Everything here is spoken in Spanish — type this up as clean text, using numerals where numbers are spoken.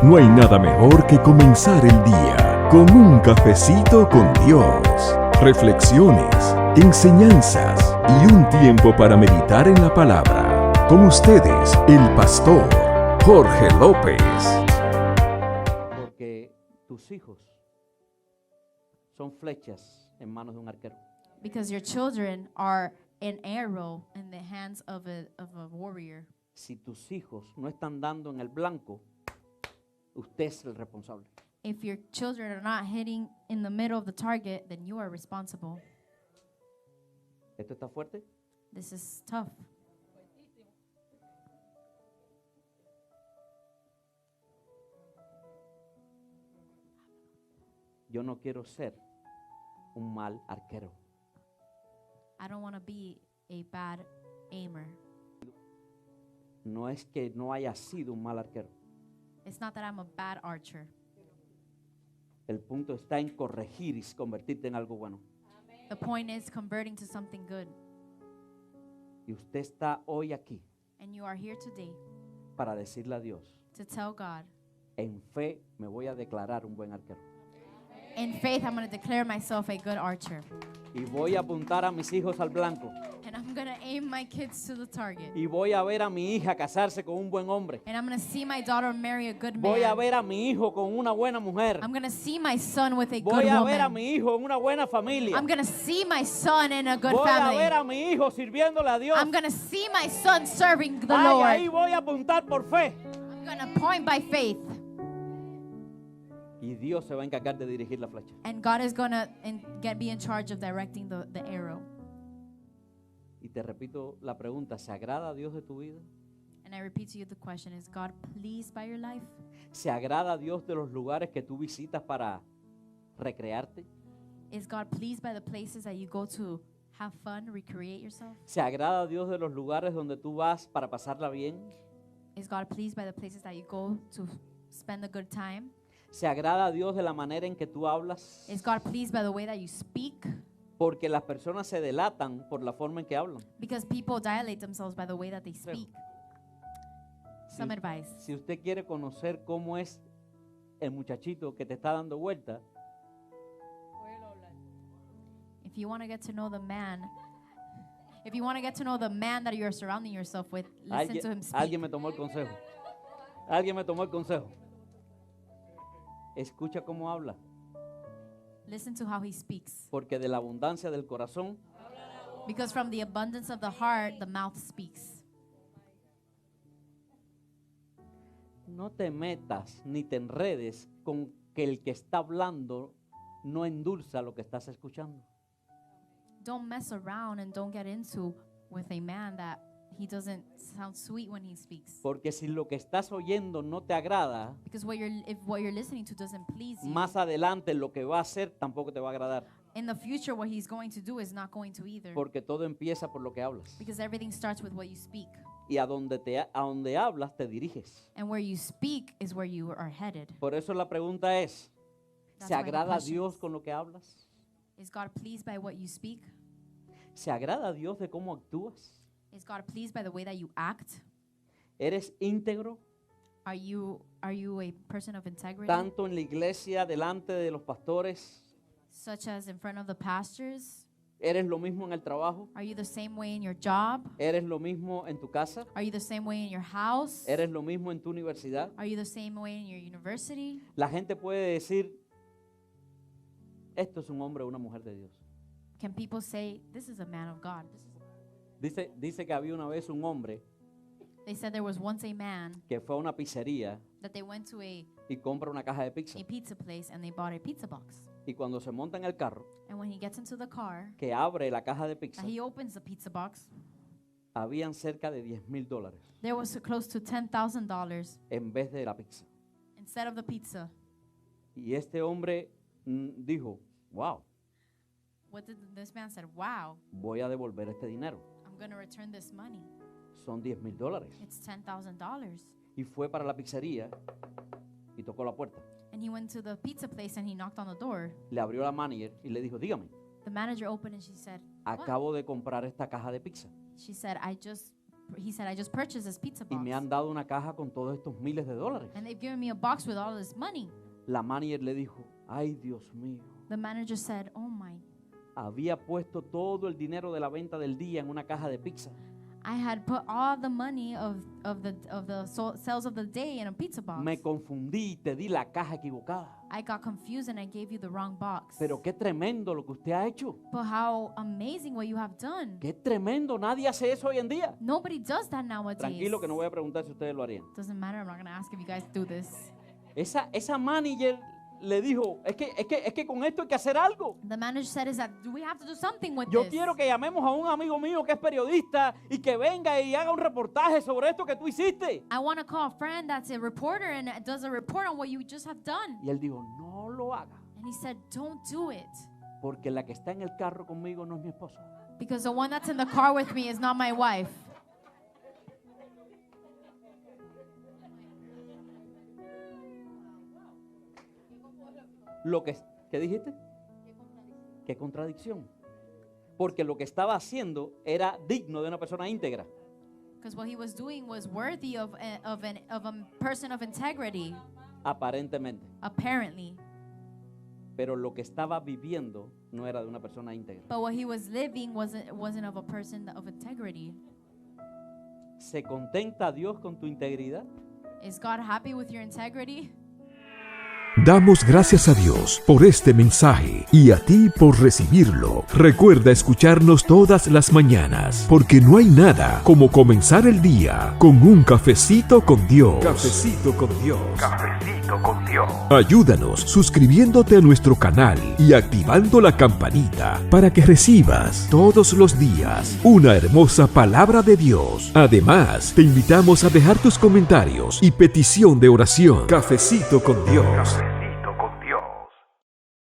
No hay nada mejor que comenzar el día con un cafecito con Dios. Reflexiones, enseñanzas y un tiempo para meditar en la palabra. Con ustedes, el pastor Jorge López. Porque tus hijos son flechas en manos de un arquero. Because your children are an arrow in the hands of a warrior. Si tus hijos no están dando en el blanco, usted es el responsable. If your children are not hitting in the middle of the target, then you are responsible. ¿Esto está fuerte? This is tough. Yo no quiero ser un mal arquero. I don't want to be a bad aimer. No es que no haya sido un mal arquero. It's not that I'm a bad archer. El punto está en corregir y convertirte en algo bueno. The point is converting to something good. Y usted está hoy aquí And you are here today para decirle a Dios, to tell God, en fe me voy a declarar un buen arquero. in faith, I'm going to declare myself a good archer. Y voy a apuntar a mis hijos al blanco. And I'm going to aim my kids to the target. Y voy a ver a mi hija casarse con un buen hombre. And I'm going to see my daughter marry a good Voy a man. ver a mi hijo con una buena mujer. I'm going to see my son with a good Voy a ver a woman. mi hijo en una buena familia. I'm going to see my son in a good Voy a ver family. a mi hijo sirviéndole a Dios. I'm going to see my son serving the Ahí Lord. voy a apuntar por fe. I'm going to point by faith. Y Dios se va a encargar de dirigir la flecha. And God is going to be in charge of directing the arrow. Y te repito la pregunta, ¿se agrada a Dios de tu vida? And I repeat to you the question, is God pleased by your life? ¿Se agrada a Dios de los lugares que tú visitas para recrearte? Is God pleased by the places that you go to have fun, recreate yourself? ¿Se agrada a Dios de los lugares donde tú vas para pasarla bien? Is God pleased by the places that you go to spend a good time? ¿Se agrada a Dios de la manera en que tú hablas? Is God pleased by the way that you speak? Porque las personas se delatan por la forma en que hablan. Because people dilate themselves by the way that they speak. Some advice. Si usted quiere conocer cómo es el muchachito que te está dando vuelta, If you want to get to know the man, if you want to get to know the man that you're surrounding yourself with, listen to him speak. alguien me tomó el consejo. Alguien me tomó el consejo. Escucha cómo habla, Listen to how he speaks. porque de la abundancia del corazón Because from the abundance of the heart, the mouth speaks. no te metas ni te enredes con que el que está hablando no endulza lo que estás escuchando. Don't mess around and don't get into with a man that he doesn't sound sweet when he speaks. Porque si lo que estás oyendo no te agrada, Because if what you're listening to doesn't please you, más adelante lo que va a hacer tampoco te va a agradar. in the future what he's going to do is not going to either. Porque todo empieza por lo que hablas. Because everything starts with what you speak. Y a donde hablas te diriges. And where you speak is where you are headed. Por eso la pregunta es, That's ¿se why the agrada a question Dios is, con lo que hablas? Is God pleased by what you speak? ¿Se agrada a Dios de cómo actúas? Is God pleased by the way that you act? ¿Eres íntegro Are you a person of integrity? tanto en la iglesia, delante de los pastores? Such as in front of the pastors? ¿Eres lo mismo en el trabajo? Are you the same way in your job? ¿Eres lo mismo en tu casa? Are you the same way in your house? ¿Eres lo mismo en tu universidad? Are you the same way in your university? La gente puede decir, esto es un hombre o una mujer de Dios. Can people say, this is a man of God? Dice que había una vez un hombre They said there was once a man que fue a una pizzería that they went to y compra una caja de pizza. a pizza place and they bought a pizza box. Y cuando se monta en el carro, And when he gets into the car, que abre la caja de pizza, he opens the pizza box. habían cerca de $10,000 There was close to $10,000 en vez de la pizza. instead of the pizza. Y este hombre dijo, wow, What did this man said? Wow, voy a devolver este dinero. I'm going to return this money. Son $10,000. It's $10,000. Y fue para la pizzería y tocó la puerta. And he went to the pizza place and he knocked on the door. Le abrió la manager y le dijo, dígame, The manager opened and she said, acabo de comprar esta caja de pizza. She said, I just he said, I just purchased this pizza y box. me han dado una caja con todos estos miles de dólares. And they've given me a box with all this money. La manager le dijo, ay Dios mío, The manager said, oh my, había puesto todo el dinero de la venta del día en una caja de pizza. I had put all the money of the sales of the day in a pizza box. Me confundí y te di la caja equivocada. I got confused and I gave you the wrong box. Pero qué tremendo lo que usted ha hecho. But how amazing what you have done. Qué tremendo, nadie hace eso hoy en día. Nobody does that nowadays. Tranquilo que no voy a preguntar si ustedes lo harían. Doesn't matter, I'm not going to ask if you guys do this. Esa manager le dijo, es que con esto hay que hacer algo. The manager said is that we have to do something with Yo this. quiero que llamemos a un amigo mío que es periodista y que venga y haga un reportaje sobre esto que tú hiciste. I want to call a friend that's a reporter and does a report on what you just have done. Y él dijo, no lo haga, And he said, don't do it. porque la que está en el carro conmigo no es mi esposa. Because the one that's in the car with me is not my wife. ¿Qué dijiste? ¿Qué contradicción? Porque lo que estaba haciendo era digno de una persona íntegra. Because what he was doing was worthy of a person of integrity, Aparentemente. apparently. Pero lo que estaba viviendo no era de una persona íntegra. But what he was living wasn't of a person of integrity. ¿Se contenta Dios con tu integridad? Is God happy with your integrity? Damos gracias a Dios por este mensaje y a ti por recibirlo. Recuerda escucharnos todas las mañanas, porque no hay nada como comenzar el día con un cafecito con Dios. Cafecito con Dios. Cafecito con Dios. Ayúdanos suscribiéndote a nuestro canal y activando la campanita para que recibas todos los días una hermosa palabra de Dios. Además, te invitamos a dejar tus comentarios y petición de oración. Cafecito con Dios.